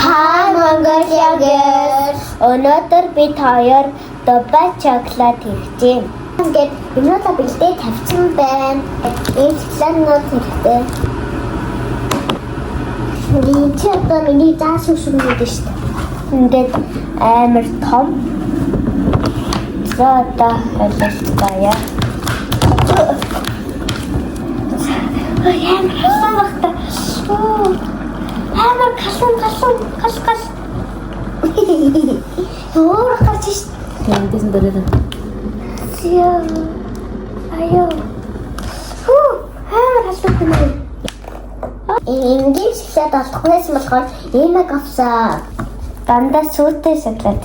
Hi Mongolia. Өнөөдөр бид хоёр Dubai chocolate хийжээ. Ингээд өнөөдөр бэлдээ тавьсан байна. Энэ шоколаднууд хэрэгтэй. Чи одоо миний зааш шиг мэдэн шүү дээ. Ингээд амар том. За одоо хэлчихлээ. Амар халуун багтаа. Амар халуун. Өөр гарч ш. Тэндээс дөрөв. Аяа. Амар халуун. Энгийн шоколад олохгүйс болохоор эмэг авсан. Дандаа сүйтэй шоколад.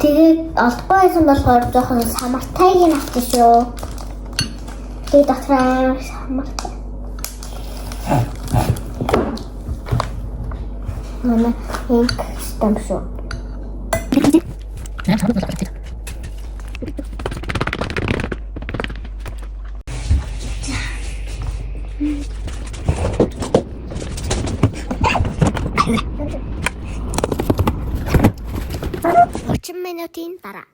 Тэгээд олдохгүйсэн болохоор жоохон самартайг нь авсан шүү. Тэгээд дотроо самартай. Мама инк стам шүү. 30 минутын дараа.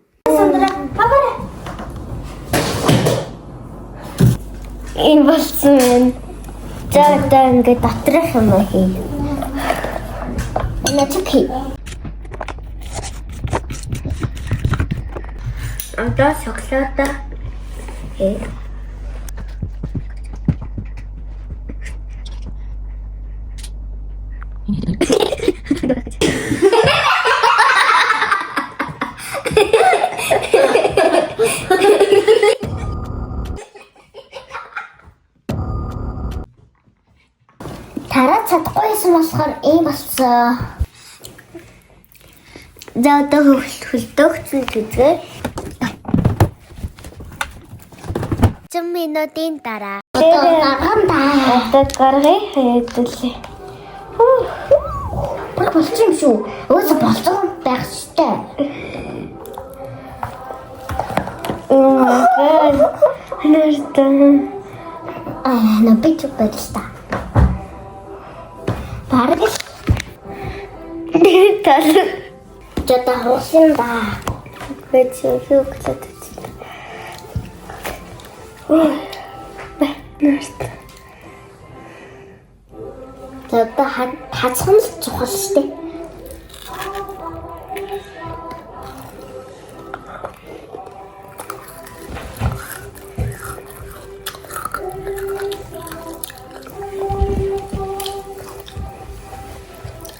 Энэ болсон. За одоо ингээд доторх юм хий. Энэ чипи. Одоо шоколада хий. Тараа чадахгүйсэн болохоор ийм болсон. За одоо хөлдөөгцөн түзгээ. 30 минутын дараа. Одоо гаргамдаа. Одоо гаргая хэдүүлээ. Болчих юм шүү. Өөсө болцсон байх шээ. Нэртэн. На бич бэлста. Бараг. Тал. Жата хосын да. Бич хөглөд. Нэрт. Одоо хацхан л чухал штэ.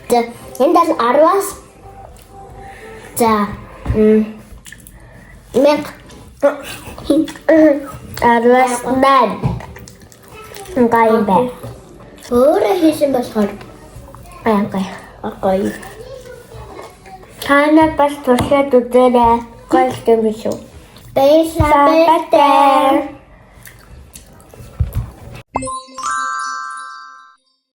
За энэ дал 10-аас за 10-аас 8 гай бай. Өөрөө хийсэн болохоор гоё. Танаа бас туршаад үзээрэй. Гоё юм биш үү? Баярлалаа.